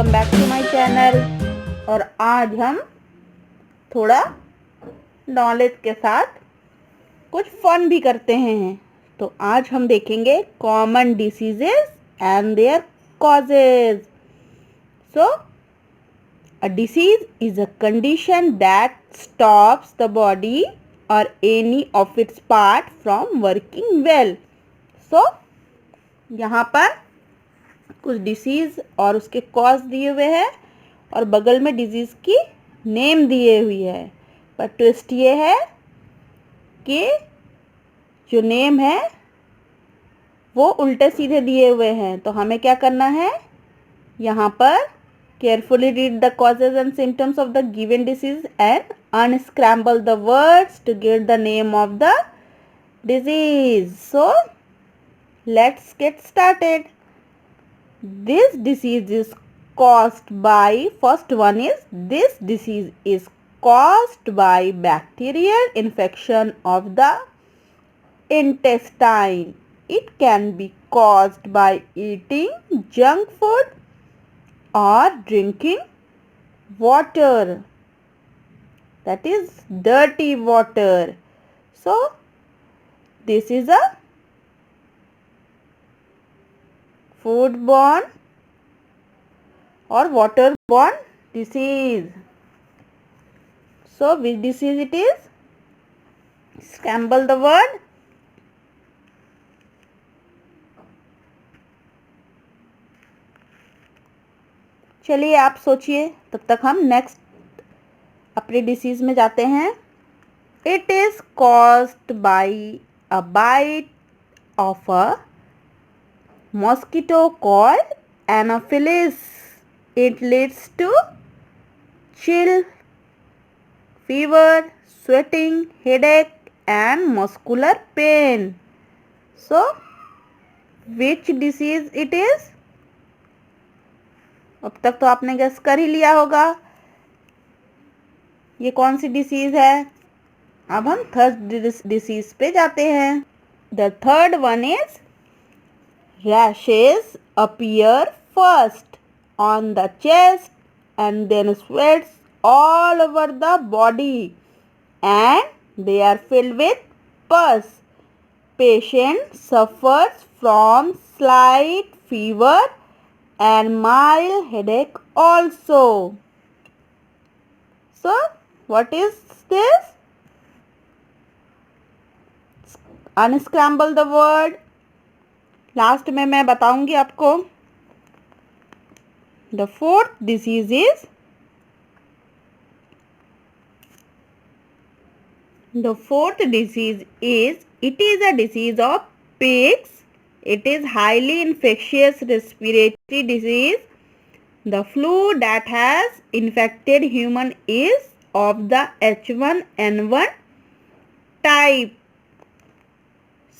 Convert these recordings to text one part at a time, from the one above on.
Welcome back to my channel. और आज हम थोड़ा नॉलेज के साथ कुछ फन भी करते हैं। तो आज हम देखेंगे common diseases and their causes. So a disease is a condition that stops the body or any of its part from working well. So यहाँ पर कुछ डिसीज और उसके कॉज दिए हुए हैं और बगल में डिजीज की नेम दिए हुई है। पर ट्विस्ट ये है कि जो नेम है वो उल्टे सीधे दिए हुए हैं। तो हमें क्या करना है, यहाँ पर carefully read the causes and symptoms of the given disease and unscramble the words to get the name of the disease. So let's get started. This disease is caused by, first one is, this disease is caused by bacterial infection of the intestine. It can be caused by eating junk food or drinking water, that is dirty water. So this is a foodborne or waterborne disease. So which disease it is? Scramble the word. चलिए आप सोचिए, तब तक हम next अपने disease में जाते हैं। It is caused by a bite of a mosquito called Anopheles. It leads to chill, fever, sweating, headache and muscular pain. So, which disease it is? अब तक तो आपने गेस कर ही लिया होगा ये कौन सी डिसीज है। अब हम थर्ड डिसीज पे जाते हैं। The third one is rashes appear first on the chest and then sweats all over the body and they are filled with pus. Patient suffers from slight fever and mild headache also. So, what is this? Unscramble the word. Last में मैं बताऊंगी आपको। The fourth disease is, the fourth disease is, it is a disease of pigs. It is highly infectious respiratory disease. The flu that has infected human is of the H1N1 type.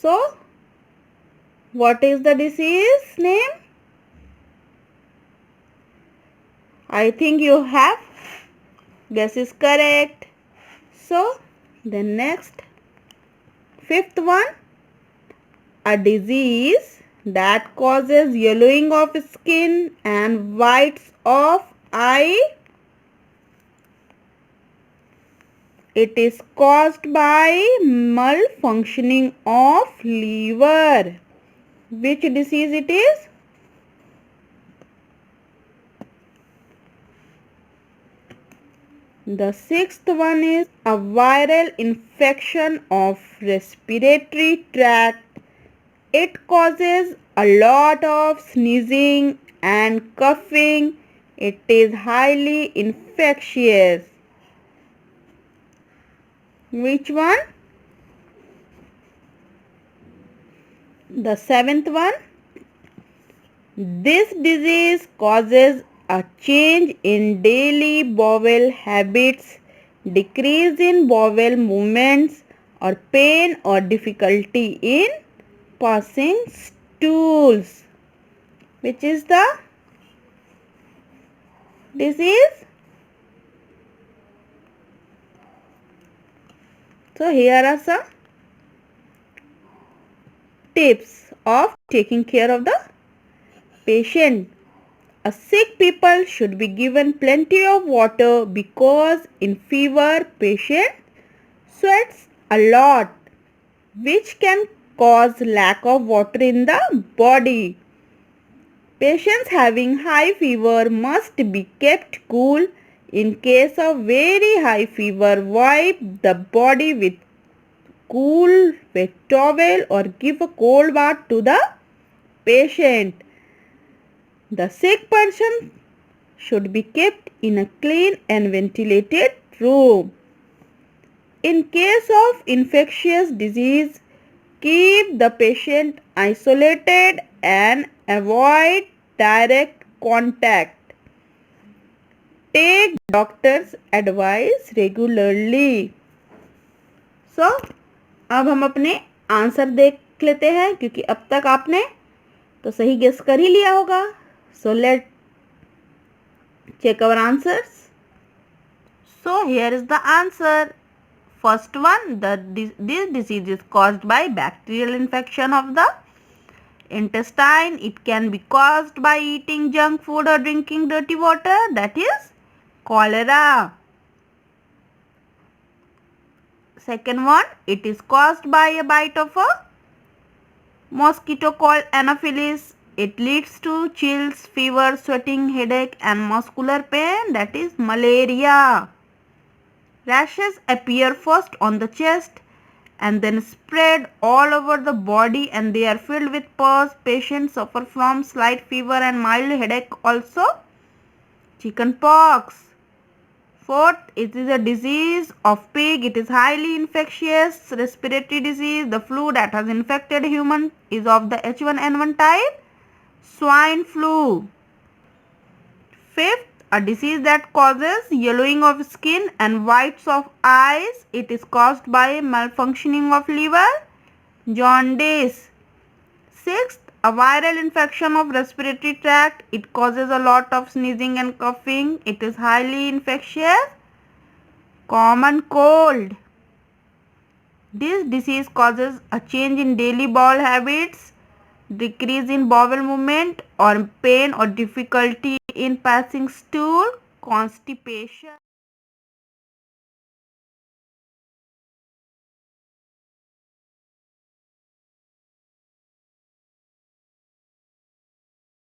So what is the disease name? I think you have guess is correct. So the next fifth one, a disease that causes yellowing of skin and whites of eye. It is caused by malfunctioning of liver. Which disease it is? The sixth one is a viral infection of respiratory tract. It causes a lot of sneezing and coughing. It is highly infectious. Which one? The seventh one, this disease causes a change in daily bowel habits, decrease in bowel movements or pain or difficulty in passing stools. Which is the disease? So here are some tips of taking care of the patient. A sick people should be given plenty of water because in fever patient sweats a lot, which can cause lack of water in the body. Patients having high fever must be kept cool. In case of very high fever, wipe the body with cool wet towel or give a cold bath to the patient. The sick person should be kept in a clean and ventilated room. In case of infectious disease, keep the patient isolated and avoid direct contact. Take doctor's advice regularly. So, अब हम अपने answer देख लेते हैं क्योंकि अब तक आपने तो सही गेस कर ही लिया होगा. So let's check our answers. So here is the answer. First one, this disease is caused by bacterial infection of the intestine. It can be caused by eating junk food or drinking dirty water. That is cholera. Second one, it is caused by a bite of a mosquito called Anopheles. It leads to chills, fever, sweating, headache and muscular pain. That is malaria. Rashes appear first on the chest and then spread all over the body and they are filled with pus. Patients suffer from slight fever and mild headache also. Chicken pox. Fourth, it is a disease of pig. It is highly infectious respiratory disease. The flu that has infected human is of the H1N1 type. Swine flu. Fifth, a disease that causes yellowing of skin and whites of eyes. It is caused by malfunctioning of liver. Jaundice. Sixth, a viral infection of respiratory tract. It causes a lot of sneezing and coughing. It is highly infectious. Common cold. This disease causes a change in daily bowel habits, decrease in bowel movement or pain or difficulty in passing stool, constipation.